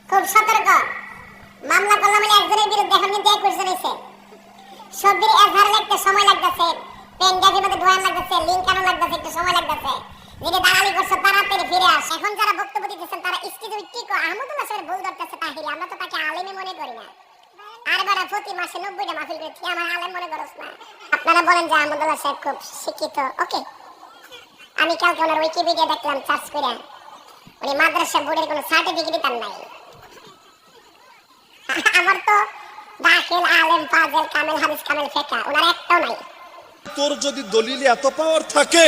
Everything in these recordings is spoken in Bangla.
খুব সতর্ক। মামলা করলাম একজনের বিরুদ্ধে, এখন কিন্তু 21 জন হয়েছে। সবজির এজাহার লাগতে সময় লাগতেছে, পেন ড্রাইভের মধ্যে বয়ান লাগতেছে, লিঙ্ক আনো লাগতেছে, একটু সময় লাগতেছে। যেটা দালালি করছে তাড়াতাড়ি ফিরে আস। এখন যারা বক্তব্য দিতেছেন তারা স্কিজে কি কো আহমদুল্লাহ সাহেব ভুল ধরতেছে তাহিরি, আমরা তো তাকে আলেমই মনে করি না। আর বারা প্রতি মাসে 90টা মাহফিল করে তুই আমার আলেম মনে করছ না। আপনারা বলেন যে আহমদুল্লাহ সাহেব খুব শিক্ষিত, ওকে। আমি কালকে ওনার উইকিপিডিয়া দেখলাম সার্চ করে, উনি মাদ্রাসা বোর্ডের কোনো সার্টিফিকেটই তার নাই। আমার তো দাখিল আলেম ফাজেল কামেল হাদিস কামেল ফিকহ ওনার একটাও নাই। তোর যদি দলিলে এত পাওয়ার থাকে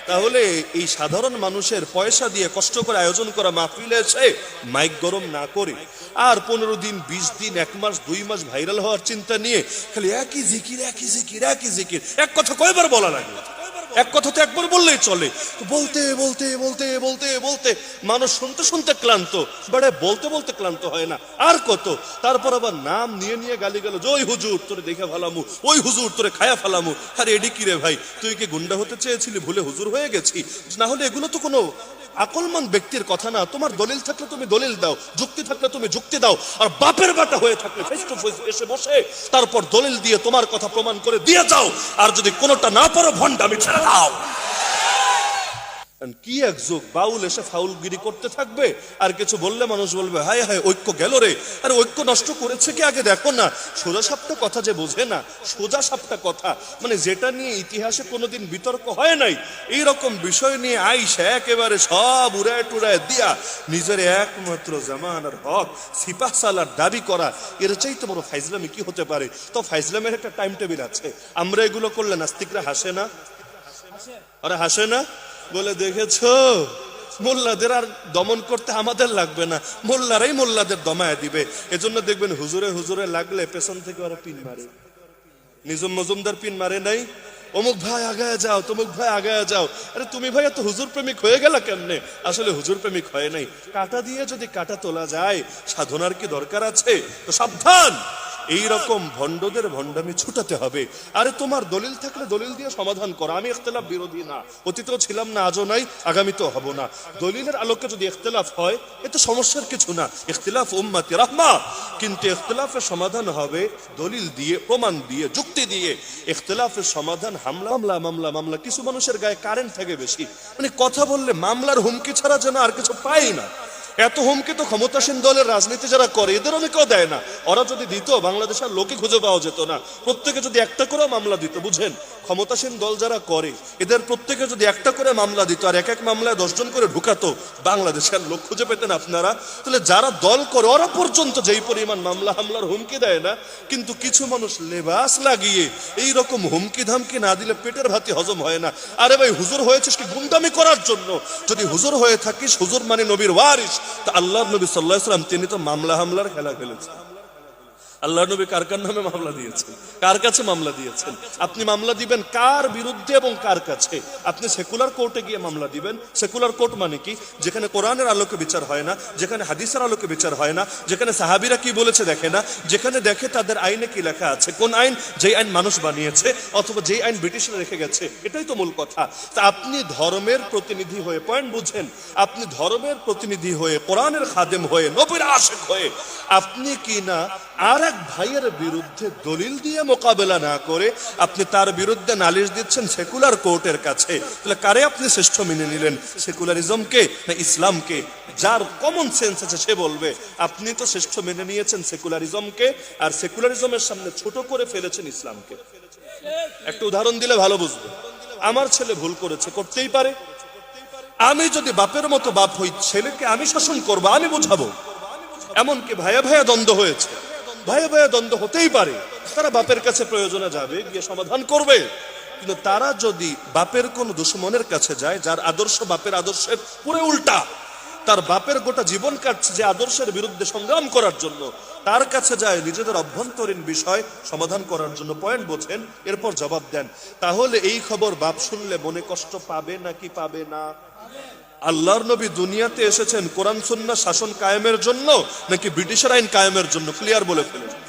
তাহলে এই সাধারণ মানুষের পয়সা দিয়ে কষ্ট করে আয়োজন করা মাহফিলে এসে মাইক গরম না করে আর 15 দিন 20 দিন 1 মাস 2 মাস ভাইরাল হওয়ার চিন্তা নিয়ে খালি একই জিকির একই জিকির একই জিকির, এক কথা কয়বার বলা লাগে? এক কথা তো একবার বললেই চলে। বলতে বলতে বলতে বলতে বলতে মানুষ শুনতে শুনতে ক্লান্ত, বাড়ে বলতে বলতে ক্লান্ত হয় না আর কত। তারপর আবার নাম নিয়ে নিয়ে গালি গেল, ওই হুজুর তোরে দেখে ফেলামু, ওই হুজুর তোরে খায়া ফেলামু। আরে এডি কি রে ভাই, তুই কি গুন্ডা হতে চেয়েছিলি, ভুলে হুজুর হয়ে গেছি? না হলে এগুলো তো কোনো আকলমান ব্যক্তির কথা না। তোমার দলিল থাকলে তুমি দলিল দাও, যুক্তি থাকলে তুমি যুক্তি দাও, আর বাপের বাটা হয়ে থাকলে ফেস টু ফেস এসে বসে তারপর দলিল দিয়ে তোমার কথা প্রমাণ করে দিয়ে যাও। আর যদি কোনোটা না পারো ভণ্ডামি ছেড়ে দাও। কি এক যুগ, বাউল এসে ফাউলগিরি করতে থাকবে, আর কিছু বললে মানুষ বলবে হায় হায় ঐক্য গেল রে। আর ঐক্য নষ্ট করেছে কি আগে দেখো না। সোজা সাপটা কথা যে বোঝে না, সোজা সাপটা কথা মানে যেটা নিয়ে ইতিহাসে কোনোদিন বিতর্ক হয় নাই, এইরকম বিষয় নিয়ে আইসা একেবারে সব উড়ায় টুড়ায় দিয়া নিজের একমাত্র জামানার হক সিপাহ সালার দাবি করা, এর চাইতে বড় ফাইজলামি কি হতে পারে? তো ফাইজলামের একটা টাইম টেবিল আছে। আমরা এগুলো করলে নাস্তিকরা হাসে না? আরে হাসে না? বলে দেখেছো মোল্লাদের আর দমন করতে আমাদের লাগবে না, মোল্লারাই মোল্লাদের দমায় দিবে। এজন্য দেখবেন হুজুরে হুজুরে লাগলে পেছন থেকে ওরা পিন মারে। নিজম মজুমদার পিন মারে নাই, অমুক ভাই আগায় যাও, তমুক ভাই আগায় যাও। আরে তুমি ভাই এত হুজুর প্রেমিক হয়ে গেল কেমনে? আসলে হুজুর প্রেমিক হয় নাই। কাটা দিয়ে যদি কাটা তোলা যায়, সাধনার কি দরকার আছে? তো সাবধান, এইরকম ভণ্ডদের ভণ্ডামি ছুটাতে হবে। আরে তোমার দলিল থাকলে দলিল দিয়ে সমাধান করো। আমি ইখতিলাফ বিরোধী না, অতীতেও ছিলাম না, আজও নাই, আগামীতেও হব না। দলিলের আলোকে যদি ইখতিলাফ হয় এতে সমস্যার কিছু না, ইখতিলাফ উম্মতি রাহমা। কিন্তু ইখতিলাফের সমাধান হবে দলিল দিয়ে, প্রমাণ দিয়ে, যুক্তি দিয়ে। ইখতিলাফের সমাধান হামলা মামলা মামলা মামলা। কিছু মানুষের গায়ে কারেন্ট থাকে বেশি, মানে কথা বললে মামলার হুমকি ছাড়া যেন আর কিছু পাই না। এত হুমকি তো ক্ষমতাসীন দলের রাজনীতি যারা করে এদের অনেকেও দেয় না। ওরা যদি দিত বাংলাদেশের লোকে খুঁজে পাওয়া যেত না। প্রত্যেকে যদি একটা করে মামলা দিত, বুঝেন, ক্ষমতাসীন দল যারা করে এদের প্রত্যেকে যদি একটা করে মামলা দিত আর এক এক মামলায় 10 জন করে ঢুকাতো, বাংলাদেশের লোক খুঁজে পেতেন আপনারা? তাহলে যারা দল করে ওরা পর্যন্ত যেই পরিমাণ মামলা হামলার হুমকি দেয় না, কিন্তু কিছু মানুষ লেবাস লাগিয়ে এই রকম হুমকি ধামকি না দিলে পেটের ভাতি হজম হয় না। আরে ভাই হুজুর হয়েছিস কি গুন্ডামি করার জন্য? যদি হুজুর হয়ে থাকিস, হুজুর মানে নবীর ওয়ারিস, তা আল্লাহর নবী সাল্লাল্লাহু আলাইহি ওয়াসাল্লাম তিনি তো মামলা হামলার খেলা খেলেছেন। আল্লাহর নবী কার কার নামে মামলা দিয়েছেন, কার কাছে মামলা দিয়েছেন? আপনি মামলা দিবেন কার বিরুদ্ধে এবং কার কাছে? আপনি সেকুলার কোর্টে গিয়ে মামলা দিবেন। সেকুলার কোর্ট মানে কি? যেখানে কোরআনের আলোকে বিচার হয় না, যেখানে হাদিসের আলোকে বিচার হয় না, যেখানে সাহাবীরা কি বলেছে দেখে না, যেখানে দেখে তাদের আইনে কি লেখা আছে, কোন আইন, যেই আইন মানুষ বানিয়েছে অথবা যেই আইন ব্রিটিশরা রেখে গেছে, এটাই তো মূল কথা। তা আপনি ধর্মের প্রতিনিধি হয়ে, পয়েন্ট বুঝেন, আপনি ধর্মের প্রতিনিধি হয়ে, কোরআনের খাদেম হয়ে, নবীর আশিক হয়ে আপনি কি না আর এক ভাইয়ের বিরুদ্ধে দলিল দিয়ে মোকাবেলা না করে আপনি তার বিরুদ্ধে নালিশ দিচ্ছেন সেকুলার কোর্টের কাছে? তাহলে কারে আপনি শ্রেষ্ঠ মেনে নিলেন, সেকুলারিজমকে না ইসলামকে? যার কমন সেন্স আছে সে বলবে আপনি তো শ্রেষ্ঠ মেনে নিয়েছেন সেকুলারিজমকে, আর সেকুলারিজমের সামনে ছোট করে ফেলেছেন ইসলামকে। একটা উদাহরণ দিলে ভালো বুঝবে। আমার ছেলে ভুল করেছে, করতেই পারে। আমি যদি বাপের মতো বাপ হই, ছেলেকে আমি শাসন করবো, আমি বুঝাবো। এমনকি ভাইয়া ভাইয়া দ্বন্দ্ব হয়েছে, ভাইয়া ভাইয়া দ্বন্দ্ব হতেই পারে, তারা বাপের কাছে প্রয়োজনে যাবে, গিয়ে সমাধান করবে। কিন্তু তারা যদি বাপের কোন দুশমনের কাছে যায়, যার আদর্শ বাপের আদর্শের পুরো উল্টা, তার বাপের গোটা জীবন কাটছে যে আদর্শের বিরুদ্ধে সংগ্রাম করার জন্য, তার কাছে যায় নিজেদের অভ্যন্তরীণ বিষয় সমাধান করার জন্য। পয়েন্ট বোঝেন, এরপর জবাব দেন। তাহলে এই খবর বাপ শুনলে মনে কষ্ট পাবে নাকি পাবে না? আল্লাহর নবী দুনিয়াতে এসেছেন কোরআন সুন্নাহ শাসন কায়েমের জন্য নাকি ব্রিটিশের আইন কায়েমের জন্য? ক্লিয়ার বলে ফেলেছেন।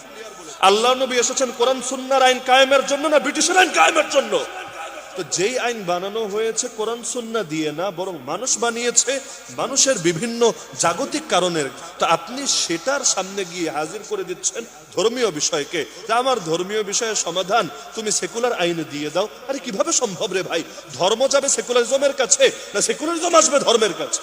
আল্লাহর নবী এসেছেন কোরআন সুন্নাহর আইন কায়েমের জন্য না ব্রিটিশের আইন কায়েমের জন্য? তো যেই আইন বানানো হয়েছে কোরআন সুন্নাহ দিয়ে না, বরং মানুষ বানিয়েছে মানুষের বিভিন্ন জাগতিক কারণের। তো আপনি সেটার সামনে গিয়ে হাজির করে দিচ্ছেন ধর্মীয় বিষয়কে, যে আমার ধর্মীয় বিষয়ের সমাধান তুমি সেকুলার আইনে দিয়ে দাও। আরে কিভাবে সম্ভব রে ভাই? ধর্ম যাবে সেকুলারিজমের কাছে, না সেকুলারিজম আসবে ধর্মের কাছে?